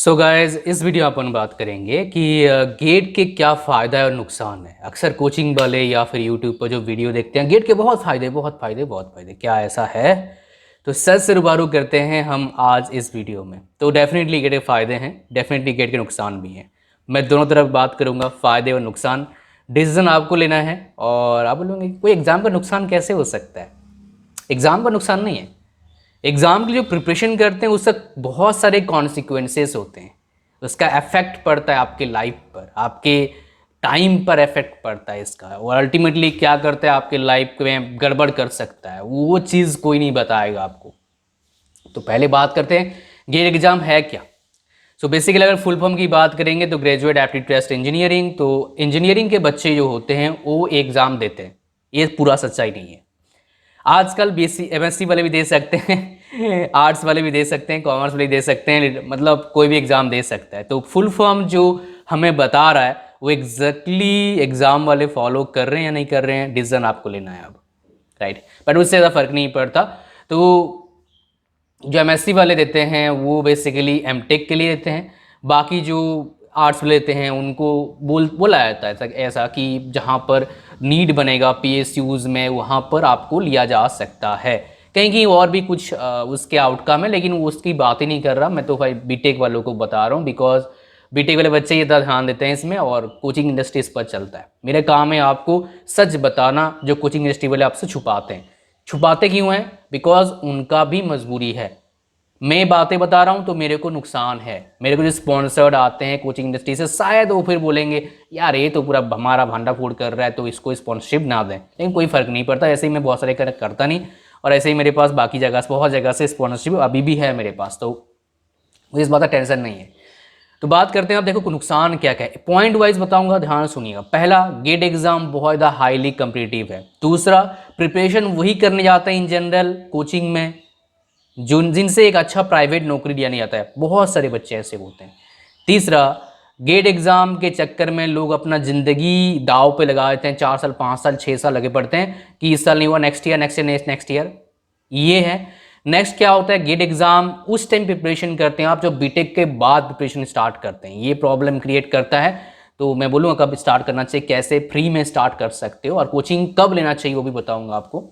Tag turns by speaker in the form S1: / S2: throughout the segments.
S1: So guys इस video में अपन बात करेंगे कि गेट के क्या फ़ायदा और नुकसान है। अक्सर कोचिंग वाले या फिर यूट्यूब पर जो वीडियो देखते हैं गेट के बहुत फ़ायदे बहुत फ़ायदे बहुत फ़ायदे, क्या ऐसा है? तो सच से रूबरू करते हैं हम आज इस वीडियो में। तो डेफिनेटली गेट के फ़ायदे हैं, डेफिनेटली गेट के नुकसान भी हैं। मैं दोनों तरफ बात करूँगा, फ़ायदे और नुकसान। डिसीजन आपको लेना है और आप बोलोगे कोई एग्ज़ाम का नुकसान कैसे हो सकता है? एग्ज़ाम का नुकसान नहीं है। एग्ज़ाम की जो प्रिपरेशन करते हैं उससे बहुत सारे कॉन्सिक्वेंसेस होते हैं। उसका इफेक्ट पड़ता है आपके लाइफ पर, आपके टाइम पर इफेक्ट पड़ता है इसका, और अल्टीमेटली क्या करता है आपके लाइफ में गड़बड़ कर सकता है, वो चीज़ कोई नहीं बताएगा आपको। तो पहले बात करते हैं गेट एग्ज़ाम है क्या। सो बेसिकली अगर फुल फॉर्म की बात करेंगे तो ग्रेजुएट एप्टीट्यूड टेस्ट इंजीनियरिंग। तो इंजीनियरिंग के बच्चे जो होते हैं वो एग्ज़ाम देते हैं, ये पूरा सच्चाई नहीं है। आजकल बीएससी एमएससी वाले भी दे सकते हैं आर्ट्स वाले भी दे सकते हैं, कॉमर्स वाले भी दे सकते हैं, मतलब कोई भी एग्ज़ाम दे सकता है। तो फुल फॉर्म जो हमें बता रहा है वो एग्जैक्टली एग्ज़ाम वाले फॉलो कर रहे हैं या नहीं कर रहे हैं, डिसीजन आपको लेना है अब, राइट। बट उससे ज़्यादा फर्क नहीं पड़ता। तो जो एमएससी वाले देते हैं वो बेसिकली एमटेक के लिए देते हैं। बाकी जो आर्ट्स लेते हैं उनको बोला जाता है ऐसा कि जहाँ पर नीड बनेगा पीएसयूज़ में वहाँ पर आपको लिया जा सकता है। कहीं कहीं और भी कुछ उसके आउटकम है, लेकिन उसकी बात ही नहीं कर रहा मैं, तो भाई बीटेक वालों को बता रहा हूँ। बिकॉज बीटेक वाले बच्चे ये ज़्यादा ध्यान देते हैं इसमें और कोचिंग इंडस्ट्री इस पर चलता है। मेरा काम है आपको सच बताना जो कोचिंग इंडस्ट्री वाले आपसे छुपाते हैं। छुपाते क्यों हैं? बिकॉज उनका भी मजबूरी है। मैं बातें बता रहा हूँ तो मेरे को नुकसान है। मेरे को जो स्पॉन्सर्ड आते हैं कोचिंग इंडस्ट्री से, शायद वो फिर बोलेंगे यार ये तो पूरा हमारा भांडा फोड़ कर रहा है तो इसको स्पॉन्सरशिप ना दें, लेकिन कोई फ़र्क नहीं पड़ता। ऐसे ही मैं बहुत सारे करता नहीं, और ऐसे ही मेरे पास बाकी जगह से बहुत जगह से स्पॉन्सरशिप अभी भी है मेरे पास, तो मुझे इस बात का टेंशन नहीं है। तो बात करते हैं, अब देखो नुकसान क्या क्या है, पॉइंट वाइज बताऊंगा, ध्यान सुनिएगा। पहला, गेट एग्जाम बहुत ज़्यादा हाईली कम्पिटिटिव है। दूसरा, प्रिपरेशन वही करने जाते हैं इन जनरल कोचिंग में जिनसे एक अच्छा प्राइवेट नौकरी दिया नहीं जाता है, बहुत सारे बच्चे ऐसे होते हैं। तीसरा, गेट एग्ज़ाम के चक्कर में लोग अपना ज़िंदगी दाव पे लगा देते हैं। 4 साल 5 साल 6 साल लगे पड़ते हैं कि इस साल नहीं हुआ, next year next year next year. ये है। नेक्स्ट क्या होता है, गेट एग्ज़ाम उस टाइम प्रिपरेशन करते हैं आप जब बीटेक के बाद प्रिपरेशन स्टार्ट करते हैं, ये प्रॉब्लम क्रिएट करता है। तो मैं बोलूँगा कब स्टार्ट करना चाहिए, कैसे फ्री में स्टार्ट कर सकते हो, और कोचिंग कब लेना चाहिए वो भी बताऊँगा आपको।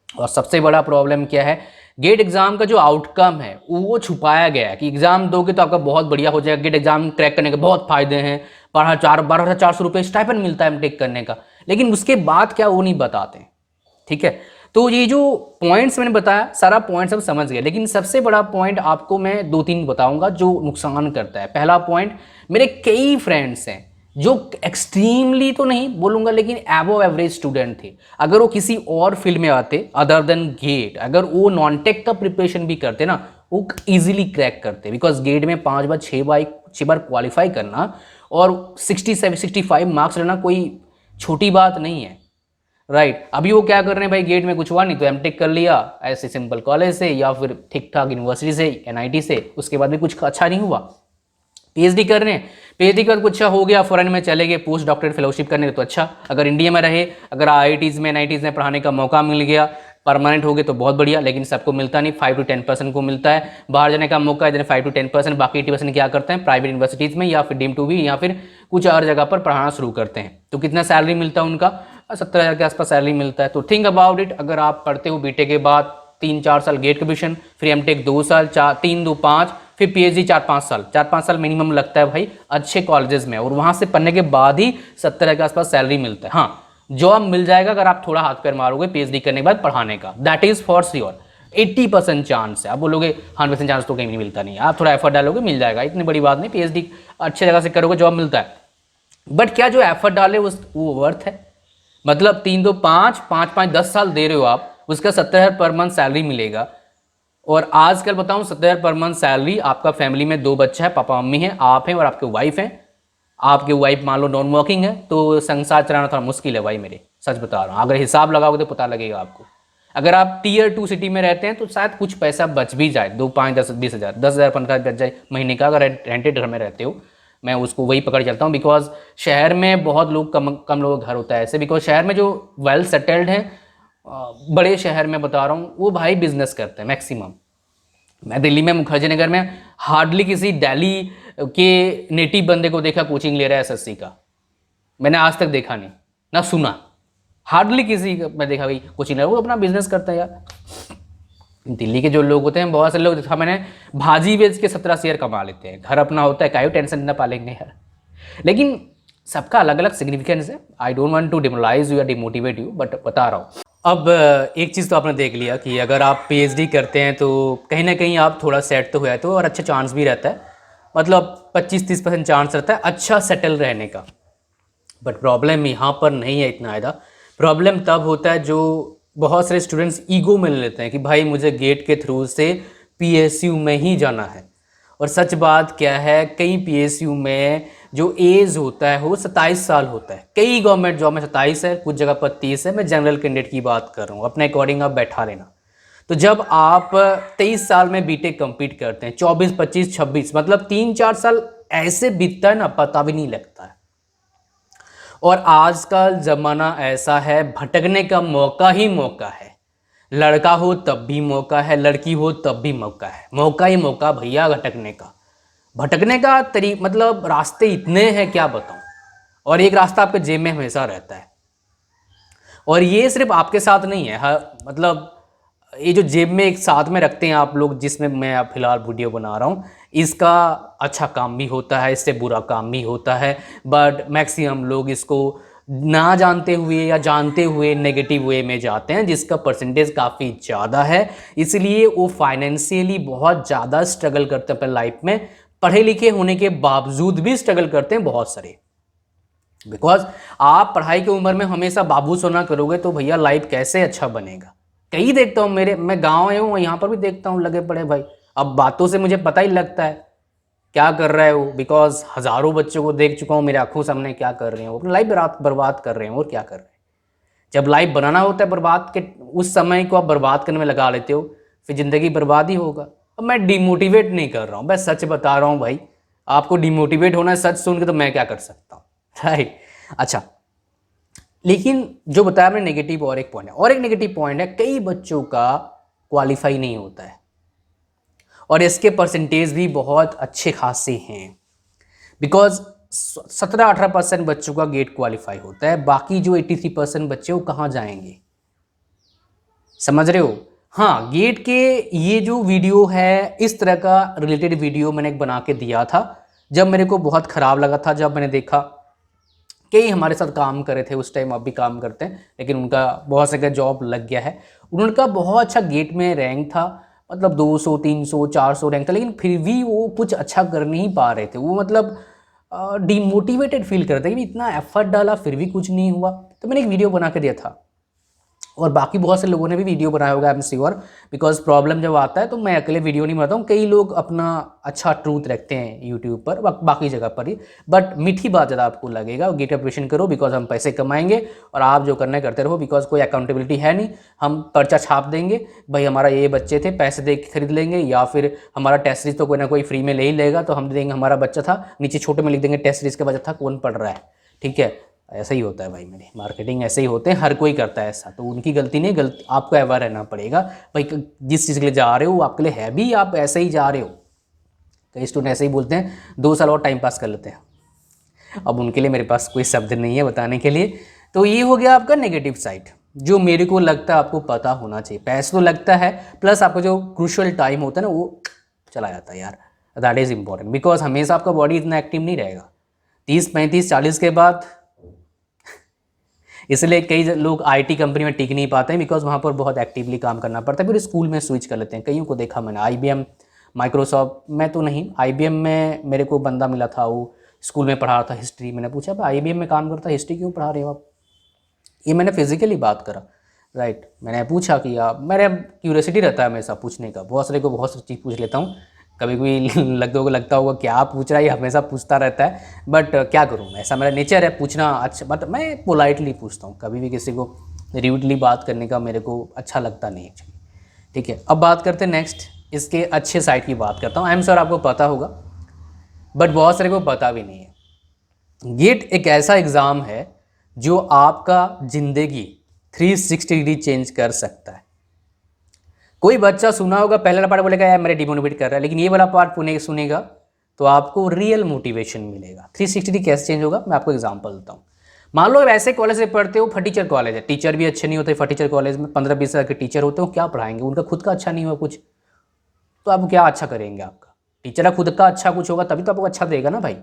S1: और सबसे बड़ा प्रॉब्लम क्या है, गेट एग्जाम का जो आउटकम है वो छुपाया गया है कि एग्जाम दोगे तो आपका बहुत बढ़िया हो जाएगा, गेट एग्जाम क्रैक करने के बहुत फायदे हैं, 12,400 रुपये मिलता है एमटेक करने का, लेकिन उसके बाद क्या वो नहीं बताते। ठीक है, तो ये जो पॉइंट्स मैंने बताया सारा पॉइंट सब समझ गए, लेकिन सबसे बड़ा पॉइंट आपको मैं 2-3 बताऊंगा जो नुकसान करता है। पहला पॉइंट, मेरे कई फ्रेंड्स हैं जो एक्सट्रीमली तो नहीं बोलूंगा लेकिन एबव एवरेज स्टूडेंट थे। अगर वो किसी और फील्ड में आते अदर देन गेट, अगर वो नॉन टेक का प्रिपरेशन भी करते ना, वो इजीली क्रैक करते। बिकॉज गेट में 5 बार 6 बार क्वालिफाई करना और 67-65 मार्क्स लेना कोई छोटी बात नहीं है, राइट। अभी वो क्या कर रहे हैं भाई, गेट में कुछ हुआ नहीं तो एमटेक कर लिया ऐसे सिंपल कॉलेज से या फिर ठीक ठाक यूनिवर्सिटी से, एनआईटी से, उसके बाद भी कुछ अच्छा नहीं हुआ, पीएचडी कर रहे हैं, पीएचडी का कुछ अच्छा हो गया, फॉरेन में चले गए पोस्ट डॉक्टरेट फेलोशिप करने तो अच्छा, अगर इंडिया में रहे, अगर आईआईटीज़ में एनआईटीज़ में पढ़ाने का मौका मिल गया, परमानेंट हो गए तो बहुत बढ़िया, लेकिन सबको मिलता नहीं, 5 to 10% को मिलता है बाहर जाने का मौका, इधर 5 to 10%, बाकी 80% क्या करते हैं प्राइवेट यूनिवर्सिटीज़ में या फिर डीम टू बी या फिर कुछ और जगह पर पढ़ाना शुरू करते हैं। तो कितना सैलरी मिलता है उनका, 70,000 के आसपास सैलरी मिलता है। तो थिंक अबाउट इट, अगर आप पढ़ते हो बीटेक के बाद 3-4 साल गेट कमीशन, फिर एमटेक 2 साल, 3-2-5, फिर पीएचडी 4-5 साल, 4-5 साल मिनिमम लगता है भाई अच्छे कॉलेजेस में, और वहां से पढ़ने के बाद ही 70,000 के आसपास सैलरी मिलता है। हाँ, जॉब मिल जाएगा अगर आप थोड़ा हाथ पैर मारोगे पीएचडी करने के बाद पढ़ाने का, that is for sure. 80% chance है। आप बोलोगे 100% चांस तो कहीं नहीं मिलता नहीं, आप थोड़ा एफर्ट डालोगे मिल जाएगा, इतनी बड़ी बात नहीं, पीएचडी अच्छे जगह से करोगे जॉब मिलता है। बट क्या जो एफर्ट डाले वो वर्थ है? मतलब 3-2-5, 5-5 10 साल दे रहे हो आप, उसका 70,000 पर मंथ सैलरी मिलेगा। और आजकल बताऊं 70,000 पर मंथ सैलरी, आपका फैमिली में 2 बच्चा है, पापा मम्मी हैं, आप हैं और आपके वाइफ हैं, आपके वाइफ मान लो नॉन वर्किंग है, तो संसार चलाना थोड़ा मुश्किल है भाई मेरे, सच बता रहा हूँ। अगर हिसाब लगाओगे तो पता लगेगा आपको। अगर आप टीयर 2 सिटी में रहते हैं तो शायद कुछ पैसा बच भी जाए, 2, 5, 10, 20 हज़ार, 10,000, 15,000 बच जाए महीने का, अगर रेंटेड घर में रहते हो। मैं उसको वही पकड़ चलता हूँ, बिकॉज शहर में बहुत लोग कम लोगों का घर होता है ऐसे, बिकॉज शहर में जो वेल सेटल्ड हैं, बड़े शहर में बता रहा हूँ, वो भाई बिजनेस करते हैं मैक्सिमम, मैं दिल्ली में मुखर्जी नगर में हार्डली किसी दिल्ली के नेटिव बंदे को देखा कोचिंग ले रहा है एसएससी का। मैंने आज तक देखा नहीं ना सुना, हार्डली किसी का मैं देखा भाई कोचिंग ले रहा है, वो अपना बिजनेस करता है यार। दिल्ली के जो लोग होते हैं, बहुत से लोग देखा मैंने, भाजी बेच के 17 शेयर कमा लेते हैं, घर अपना होता है, काहे टेंशन ना पालेंगे यार। लेकिन सबका अलग अलग सिग्निफिकेंस है। I don't want to demoralize you या डिमोटिवेट यू, बट बता रहा हूँ। अब एक चीज़ तो आपने देख लिया कि अगर आप पीएचडी करते हैं तो कहीं ना कहीं आप थोड़ा सेट तो हुआ है, तो और अच्छा चांस भी रहता है, मतलब 25-30% चांस रहता है अच्छा सेटल रहने का। बट प्रॉब्लम यहाँ पर नहीं है इतना ज़्यादा। प्रॉब्लम तब होता है जो बहुत सारे स्टूडेंट्स ईगो में ले लेते हैं कि भाई मुझे गेट के थ्रू से पीएसयू में ही जाना है। और सच बात क्या है, कई पीएसयू में जो एज होता है वो 27 साल होता है। कई गवर्नमेंट जॉब में 27 है, कुछ जगह पर 30 है। मैं जनरल कैंडिडेट की बात कर रहा हूँ, अपने अकॉर्डिंग आप बैठा लेना। तो जब आप 23 साल में बीटेक कंप्लीट करते हैं, 24, 25, 26, मतलब 3-4 साल ऐसे बीतता है ना, पता भी नहीं लगता है। और आज का ज़माना ऐसा है, भटकने का मौका ही मौका है। लड़का हो तब भी मौका है, लड़की हो तब भी मौका है, मौका ही मौका भैया भटकने का। भटकने का मतलब रास्ते इतने हैं क्या बताऊं। और एक रास्ता आपके जेब में हमेशा रहता है, और ये सिर्फ आपके साथ नहीं है। मतलब ये जो जेब में एक साथ में रखते हैं आप लोग, जिसमें मैं फिलहाल वीडियो बना रहा हूँ, इसका अच्छा काम भी होता है, इससे बुरा काम भी होता है। बट मैक्सिमम लोग इसको ना जानते हुए या जानते हुए नेगेटिव वे में जाते हैं, जिसका परसेंटेज काफ़ी ज़्यादा है। इसलिए वो फाइनेंशियली बहुत ज़्यादा स्ट्रगल करते हैं अपने लाइफ में। पढ़े लिखे होने के बावजूद भी स्ट्रगल करते हैं बहुत सारे। बिकॉज आप पढ़ाई की उम्र में हमेशा बाबू सोना करोगे तो भैया लाइफ कैसे अच्छा बनेगा। कई देखता हूँ, मैं गाँव आया हूँ, यहाँ पर भी देखता हूँ लगे पड़े भाई। अब बातों से मुझे पता ही लगता है क्या कर रहा है वो, बिकॉज हज़ारों बच्चों को देख चुका हूँ मेरे आंखों सामने क्या कर रहे हैं वो, अपनी लाइफ बर्बाद कर रहे हैं और क्या कर रहे हैं। जब लाइफ बनाना होता है बर्बाद के, उस समय को आप बर्बाद करने में लगा लेते हो, फिर ज़िंदगी बर्बाद ही होगा। अब मैं डिमोटिवेट नहीं कर रहा हूँ, मैं सच बता रहा हूँ भाई। आपको डिमोटिवेट होना है सच सुन के तो मैं क्या कर सकता हूँ, राइट। अच्छा, लेकिन जो बताया मैंने नेगेटिव, और एक पॉइंट है, और एक नेगेटिव पॉइंट है, कई बच्चों का क्वालिफाई नहीं होता है और इसके परसेंटेज भी बहुत अच्छे खासे हैं। बिकॉज 17-18% बच्चों का गेट क्वालिफाई होता है, बाकी जो 83% बच्चे वो कहाँ जाएंगे, समझ रहे हो। हाँ, गेट के ये जो वीडियो है, इस तरह का रिलेटेड वीडियो मैंने एक बना के दिया था जब मेरे को बहुत ख़राब लगा था, जब मैंने देखा कई हमारे साथ काम कर रहे थे उस टाइम, अब भी काम करते हैं, लेकिन उनका बहुत से जॉब लग गया है। उनका बहुत अच्छा गेट में रैंक था, मतलब 200, 300, 400 रैंक था, लेकिन फिर भी वो कुछ अच्छा कर नहीं पा रहे थे। वो मतलब डिमोटिवेटेड फील करते हैं कि इतना एफर्ट डाला फिर भी कुछ नहीं हुआ। तो मैंने एक वीडियो बना के दिया था, और बाकी बहुत से लोगों ने भी वीडियो बनाया होगा, I am sure. Because problem जब आता है तो मैं अकेले वीडियो नहीं बनाता हूँ, कई लोग अपना अच्छा ट्रूथ रखते हैं यूट्यूब पर, बाकी जगह पर ही। बट मीठी बात ज़्यादा आपको लगेगा, गेट ऑपरेशन करो, बिकॉज हम पैसे कमाएंगे और आप जो करना है करते रहो, बिकॉज कोई अकाउंटेबिलिटी है नहीं। हम पर्चा छाप देंगे भाई, हमारा ये बच्चे थे, पैसे दे के खरीद लेंगे, या फिर हमारा टेस्ट सीरीज तो कोई ना कोई फ्री में ले ही लेगा, तो हम दे देंगे हमारा बच्चा था, नीचे छोटे में लिख देंगे टेस्ट सीरीज का बच्चा था, कौन पढ़ रहा है, ठीक है। ऐसा ही होता है भाई, मेरे मार्केटिंग ऐसे ही होते हैं, हर कोई करता है ऐसा, तो उनकी गलती नहीं, गलती आपको अवेयर रहना पड़ेगा भाई। जिस चीज़ के लिए जा रहे हो वो आपके लिए है भी, आप ऐसे ही जा रहे हो। कई स्टूडेंट ऐसे ही बोलते हैं 2 साल और टाइम पास कर लेते हैं, अब उनके लिए मेरे पास कोई शब्द नहीं है बताने के लिए। तो ये हो गया आपका नेगेटिव साइड, जो मेरे को लगता है आपको पता होना चाहिए। पैसा तो लगता है, प्लस आपका जो क्रूशियल टाइम होता है ना वो चला जाता है यार, दैट इज़ इंपॉर्टेंट। बिकॉज हमेशा आपका बॉडी इतना एक्टिव नहीं रहेगा 30, 35, 40 के बाद। इसलिए कई लोग आईटी कंपनी में टिक नहीं पाते हैं, बिकॉज वहाँ पर बहुत एक्टिवली काम करना पड़ता है, फिर स्कूल में स्विच कर लेते हैं। कईयों को देखा मैंने, आईबीएम, माइक्रोसॉफ्ट में तो नहीं, आईबीएम में मेरे को बंदा मिला था, वो स्कूल में पढ़ा रहा था हिस्ट्री। मैंने पूछा भाई आईबीएम में काम करता है, हिस्ट्री क्यों पढ़ा रहे हो आप। ये मैंने फिजिकली बात करा, राइट। मैंने पूछा कि आप, मेरा क्यूरियोसिटी रहता है हमेशा पूछने का, बहुत सारे को बहुत सारी चीज़ पूछ लेता हूँ। कभी कोई लगता होगा क्या पूछ रहा है, ये हमेशा पूछता रहता है, बट क्या करूँ, ऐसा मेरा नेचर है पूछना। अच्छा, बट मैं पोलाइटली पूछता हूँ, कभी भी किसी को र्यूडली बात करने का मेरे को अच्छा लगता नहीं है, ठीक है। अब बात करते हैं नेक्स्ट, इसके अच्छे साइड की बात करता हूँ। आई एम श्योर आपको पता होगा, बट बहुत सारे को पता भी नहीं है। गेट एक ऐसा एग्ज़ाम है जो आपका ज़िंदगी 360 डिग्री चेंज कर सकता है। कोई बच्चा सुना होगा पहले वाला पार्ट बोलेगा यार मेरे डिमोटिवेट कर रहा है, लेकिन ये वाला पार्ट सुनेगा तो आपको रियल मोटिवेशन मिलेगा। 360 कैसे चेंज होगा, मैं आपको एग्जांपल देता हूँ। मान लो आप ऐसे कॉलेज से पढ़ते हो, फटीचर कॉलेज है, टीचर भी अच्छे नहीं होते फटीचर कॉलेज में, 15-20 हज़ार के टीचर होते हो, क्या पढ़ाएंगे, उनका खुद का अच्छा नहीं हुआ कुछ, तो आप क्या अच्छा करेंगे। आपका टीचर का खुद का अच्छा कुछ होगा तभी तो आपको अच्छा देगा ना भाई।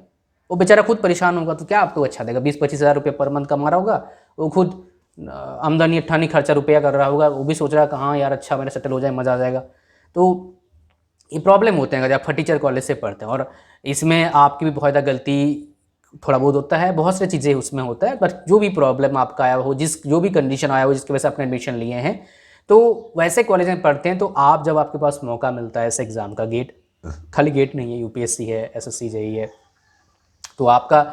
S1: वो बेचारा खुद परेशान होगा तो क्या आपको अच्छा देगा। 20-25 हज़ार रुपये पर मंथ कमा रहा होगा, वो खुद आमदनी अट्ठानी खर्चा रुपया कर रहा होगा, वो भी सोच रहा है कि हाँ यार अच्छा मेरा सेटल हो जाए, मज़ा आ जाएगा। तो ये प्रॉब्लम होते हैं अगर आप फटीचर कॉलेज से पढ़ते हैं। और इसमें आपकी भी बहुत ज़्यादा गलती थोड़ा बहुत होता है, बहुत सारी चीज़ें उसमें होता है, पर जो भी प्रॉब्लम आपका आया हो, जो भी कंडीशन आया हो जिसकी वजह से आपने एडमिशन लिए हैं, तो वैसे कॉलेज में पढ़ते हैं तो आप जब आपके पास मौका मिलता है ऐसे एग्ज़ाम का, गेट खाली गेट नहीं है, यूपीएससी है, एसएससी जेईई है, तो आपका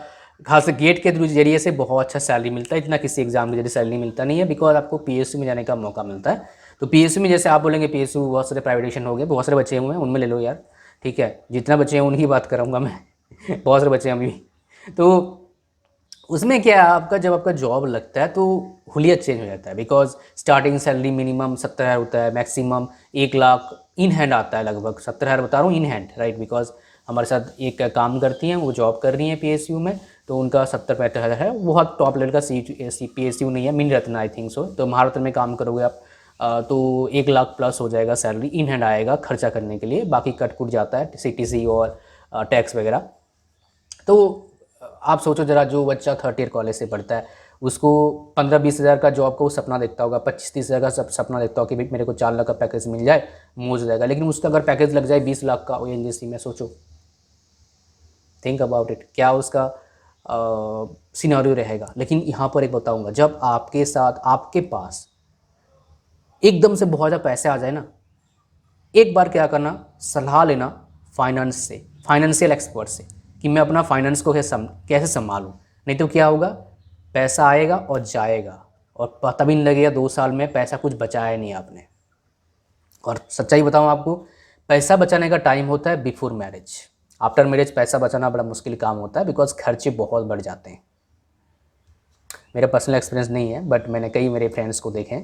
S1: खास गेट के जरिए से बहुत अच्छा सैलरी मिलता है। इतना किसी एग्जाम के जरिए सैलरी मिलता नहीं है, बिकॉज आपको पीएसयू में जाने का मौका मिलता है। तो पीएसयू में जैसे आप बोलेंगे पीएसयू बहुत सारे प्राइवेटेशन हो गए, बहुत सारे बच्चे हुए हैं, उनमें ले लो यार, ठीक है, जितना बच्चे हैं उनकी बात करूँगा मैं बहुत सारे बच्चे हैं अभी। तो उसमें क्या है, आपका जब आपका जॉब लगता है तो हुलियत चेंज हो जाता है, बिकॉज स्टार्टिंग सैलरी मिनिमम 70,000 होता है, मैक्सिमम 1 लाख इन हैंड आता है, लगभग 70,000 बता रहा हूँ इन हैंड, राइट। बिकॉज हमारे साथ एक काम करती हैं, वो जॉब कर रही हैं पीएसयू में, तो उनका 70-75 हज़ार है, बहुत टॉप लेवल का पीएसयू नहीं है, mini Ratna I think so. तो महारत्न में काम करोगे आप तो 1 लाख प्लस हो जाएगा सैलरी, इन हैंड आएगा खर्चा करने के लिए, बाकी कट कुट जाता है सीटीसी और टैक्स वगैरह। तो आप सोचो जरा, जो बच्चा थर्ड ईयर कॉलेज से पढ़ता है उसको 15-20 हज़ार का जॉब का वो सपना देखता होगा, 25-30 हज़ार का सपना देखता होगा कि भाई मेरे को 4 लाख का पैकेज मिल जाए, मौज हो जाएगा। लेकिन उसका अगर पैकेज लग जाए 20 लाख का ओएनजीसी में, सोचो, थिंक अबाउट इट, क्या उसका सिनेरियो रहेगा। लेकिन यहाँ पर एक बताऊँगा, जब आपके साथ आपके पास एकदम से बहुत ज़्यादा पैसे आ जाए ना, एक बार क्या करना, सलाह लेना फाइनेंस से, फाइनेंशियल एक्सपर्ट से, कि मैं अपना फाइनेंस को कैसे संभालूं। नहीं तो क्या होगा, पैसा आएगा और जाएगा, और पता भी नहीं लगेगा 2 साल में पैसा कुछ बचाया नहीं आपने। और सच्चाई बताऊं आपको, पैसा बचाने का टाइम होता है बिफोर मैरिज। आफ्टर मैरिज पैसा बचाना बड़ा मुश्किल काम होता है, बिकॉज खर्चे बहुत बढ़ जाते हैं। मेरा पर्सनल एक्सपीरियंस नहीं है, बट मैंने कई मेरे फ्रेंड्स को देखे,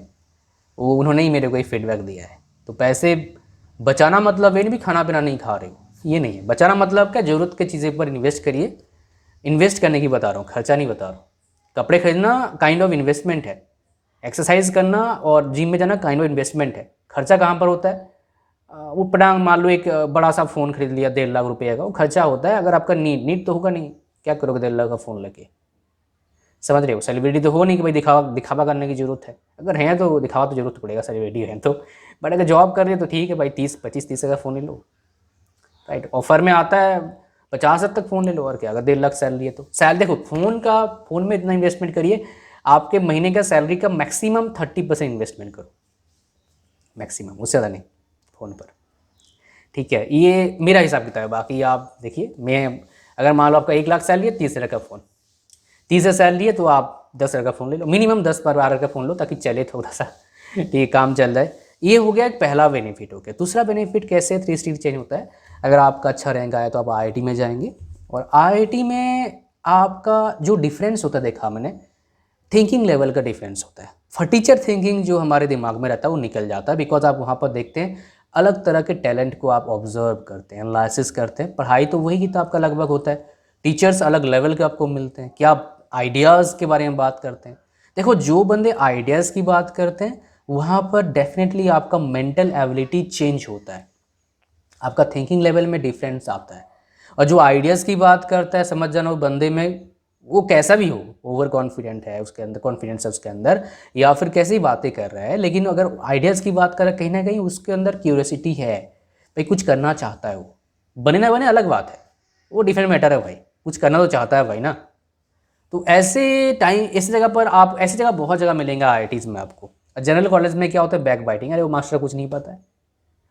S1: वो उन्होंने ही मेरे को एक फीडबैक दिया है। तो पैसे बचाना मतलब ये नहीं भी खाना पीना नहीं खा रहे हो, ये नहीं है। बचाना मतलब क्या, ज़रूरत की चीज़ें पर इन्वेस्ट करिए, इन्वेस्ट करने की बता रहा हूँ, खर्चा नहीं बता रहा हूँ। कपड़े खरीदना काइंड ऑफ इन्वेस्टमेंट है, एक्सरसाइज करना और जिम में जाना काइंड ऑफ इन्वेस्टमेंट है। खर्चा कहाँ पर होता है, वो पड़ा मान लो एक बड़ा सा फ़ोन खरीद लिया 1.5 लाख रुपये का, वो खर्चा होता है। अगर आपका नीड तो होगा नहीं, क्या करोगे 1.5 लाख का फ़ोन लेके, समझ रहे हो। सेलिब्रिटी तो हो नहीं कि भाई दिखावा करने की ज़रूरत है, अगर है तो दिखावा तो जरूरत पड़ेगा, सेलिब्रिटी है तो। बट अगर जॉब कर रहे हो तो ठीक है भाई, 25-30 हज़ार फ़ोन ले लो, राइट। ऑफर में आता है 50 हज़ार तक फ़ोन ले लो, और क्या, अगर 1.5 लाख सैलरी है तो। देखो फ़ोन में इतना इन्वेस्टमेंट करिए, आपके महीने का सैलरी का मैक्सिमम 30% इन्वेस्टमेंट करो, मैक्सिमम, उससे ज़्यादा नहीं फ़ोन पर, ठीक है। ये मेरा हिसाब किताब है, बाकी आप देखिए। मैं अगर मान लो आपका 1 लाख सैलरी है, 30 हज़ार का फ़ोन, 30 हज़ार सैलरी है तो आप 10 हज़ार का फ़ोन ले लो, मिनिमम 10-12 हज़ार का फ़ोन लो, ताकि चले थोड़ा सा ठीक है, काम चल रहा है। ये हो गया एक पहला बेनिफिट हो गया। दूसरा बेनिफिट कैसे 360 चेंज होता है, अगर आपका अच्छा रैंक आया तो आप आईआईटी में जाएंगे, और आईआईटी में आपका जो डिफरेंस होता है, देखा मैंने, थिंकिंग लेवल का डिफरेंस होता है। फटीचर थिंकिंग जो हमारे दिमाग में रहता है वो निकल जाता है, बिकॉज आप वहाँ पर देखते हैं अलग तरह के टैलेंट को आप ऑब्जर्व करते हैं, एनालिसिस करते हैं। पढ़ाई तो वही किताब का लगभग होता है, टीचर्स अलग लेवल के आपको मिलते हैं, क्या आप आइडियाज़ के बारे में बात करते हैं। देखो, जो बंदे आइडियाज़ की बात करते हैं वहाँ पर डेफिनेटली आपका मेंटल एबिलिटी चेंज होता है, आपका थिंकिंग लेवल में डिफरेंस आता है। और जो आइडियाज़ की बात करता है, समझ जाना वो बंदे में, वो कैसा भी हो, ओवर कॉन्फिडेंट है उसके अंदर, कॉन्फिडेंस है उसके अंदर, या फिर कैसी बातें कर रहा है, लेकिन अगर आइडियाज़ की बात कर रहा है, कहीं ना कहीं उसके अंदर क्यूरियोसिटी है, भाई कुछ करना चाहता है वो, बने ना बने अलग बात है, वो डिफरेंट मैटर है भाई, कुछ करना तो चाहता है भाई ना। तो ऐसी जगह पर आप, ऐसी जगह बहुत जगह मिलेंगे आईआईटीज़ में आपको। जनरल कॉलेज में क्या होता है, बैक बाइटिंग, अरे वो मास्टर कुछ नहीं पता है,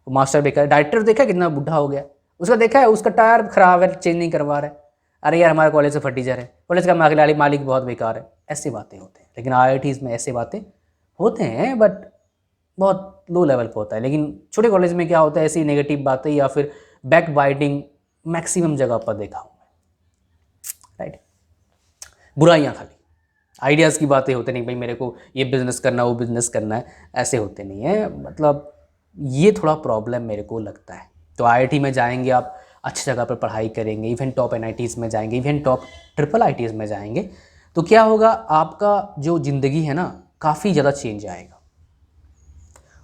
S1: वो मास्टर बेकार है। डायरेक्टर देखा कितना बुढ़ा हो गया, उसका देखा है, उसका टायर खराब है, चेंज नहीं करवा रहा है, अरे यार हमारे कॉलेज से फटीचर है, कॉलेज का मालिक बहुत बेकार है। ऐसी बातें होती हैं, लेकिन आईआईटीज़ में ऐसी बातें होते हैं, बट बहुत लो लेवल पर होता है। लेकिन छोटे कॉलेज में क्या होता है, ऐसी नेगेटिव बातें या फिर बैक बाइटिंग मैक्सिमम जगह पर देखा हूँ मैं, राइट। बुराइयाँ खाली, आइडियाज़ की बातें होते नहीं, भाई मेरे को ये बिज़नेस करना वो बिज़नेस करना है, ऐसे होते नहीं है। मतलब ये थोड़ा प्रॉब्लम मेरे को लगता है। तो IIT में जाएंगे आप, अच्छी जगह पर पढ़ाई करेंगे, इवन टॉप NITs में जाएंगे, इवन टॉप ट्रिपल ITs में जाएंगे, तो क्या होगा, आपका जो ज़िंदगी है ना काफ़ी ज़्यादा चेंज आएगा।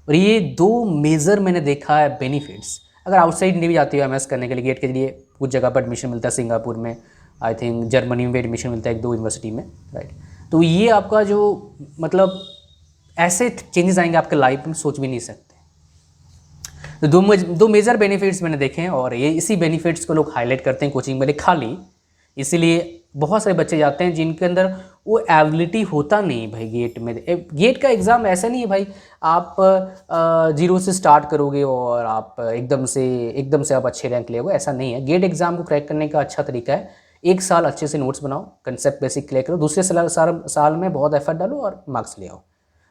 S1: और ये दो मेजर मैंने देखा है बेनिफिट्स। अगर आउटसाइड इंडिया भी जाती है MS करने के लिए, गेट के लिए कुछ जगह पर एडमिशन मिलता है, सिंगापुर में, आई थिंक जर्मनी में भी एडमिशन मिलता है 1-2 यूनिवर्सिटी में, राइट। तो ये आपका जो मतलब ऐसे चेंजेस आएंगे आपके लाइफ में, सोच भी नहीं सकते। तो दो मेजर बेनिफिट्स मैंने देखे हैं, और ये इसी बेनिफिट्स को लोग हाईलाइट करते हैं कोचिंग में खाली। इसीलिए बहुत सारे बच्चे जाते हैं जिनके अंदर वो एबिलिटी होता नहीं भाई। गेट में, गेट का एग्ज़ाम ऐसा नहीं है भाई आप 0 से स्टार्ट करोगे और आप एकदम से आप अच्छे रैंक ले, ऐसा नहीं है। गेट एग्ज़ाम को क्रैक करने का अच्छा तरीका है, 1 साल अच्छे से नोट्स बनाओ, कंसेप्ट बेसिक क्लियर करो, दूसरे साल में बहुत एफर्ट डालो और मार्क्स ले आओ।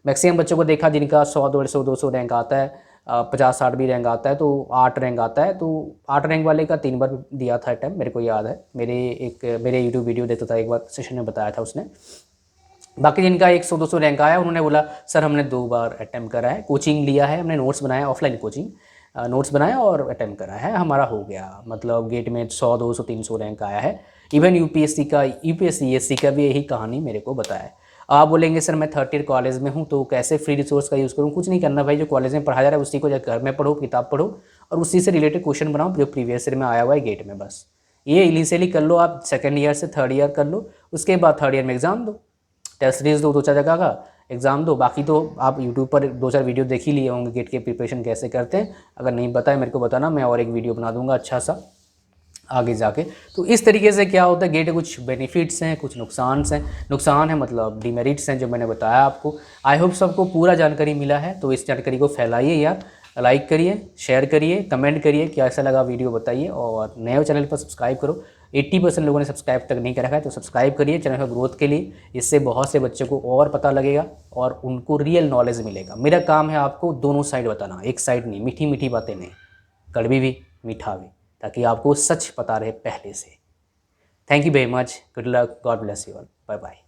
S1: मैक्सिमम बच्चों को देखा जिनका 100-150-200 रैंक आता है, 50-60 भी रैंक आता है, तो 8 रैंक आता है। तो 8 रैंक वाले का 3 बार दिया था अटैम्प्ट, मेरे को याद है। मेरे यूट्यूब वीडियो देखता था, एक बार सेशन में बताया था उसने। बाकी जिनका 100-200 रैंक आया, उन्होंने बोला सर हमने 2 बार अटैम्प्ट करा है, कोचिंग लिया है, हमने नोट्स बनाया, ऑफलाइन कोचिंग नोट्स बनाया और अटैम्प्ट करा है, हमारा हो गया। मतलब गेट में 100-200-300 रैंक आया है। इवन UPSC का भी यही कहानी मेरे को बताया है। आप बोलेंगे सर मैं 3rd ईयर कॉलेज में हूँ तो कैसे फ्री रिसोर्स का यूज़ करूँ? कुछ नहीं करना भाई, जो कॉलेज में पढ़ाया जा रहा है उसी को घर में पढ़ो, किताब पढ़ो और उसी से रिलेटेड क्वेश्चन बनाओ जो प्रीवियस ईयर में आया हुआ है गेट में। बस ये इनिशियली कर लो आप, 2nd ईयर से 3rd ईयर कर लो, उसके बाद 3rd ईयर में एग्ज़ाम दो, टेस्ट सीरीज दो, 2-4 जगह का एग्ज़ाम दो। बाकी तो आप यूट्यूब पर 2-4 वीडियो देख ही लिए होंगे गेट के प्रिपरेशन कैसे करते हैं। अगर नहीं बताए मेरे को बताना, मैं और एक वीडियो बना दूंगा अच्छा सा आगे जाके। तो इस तरीके से क्या होता है, गेट के कुछ बेनिफिट्स हैं, कुछ नुकसान है मतलब डिमेरिट्स हैं जो मैंने बताया आपको। आई होप सबको पूरा जानकारी मिला है। तो इस जानकारी को फैलाइए यार, लाइक करिए, शेयर करिए, कमेंट करिए कैसा लगा वीडियो बताइए, और नए चैनल पर सब्सक्राइब करो। 80% लोगों ने सब्सक्राइब तक नहीं कर रखा है, तो सब्सक्राइब करिए चैनल का ग्रोथ के लिए। इससे बहुत से बच्चों को और पता लगेगा और उनको रियल नॉलेज मिलेगा। मेरा काम है आपको दोनों साइड बताना, एक साइड नहीं, मीठी मीठी बातें नहीं, कड़वी भी मीठा भी, ताकि आपको सच पता रहे पहले से। Thank you very much, good luck, God bless you all, bye bye.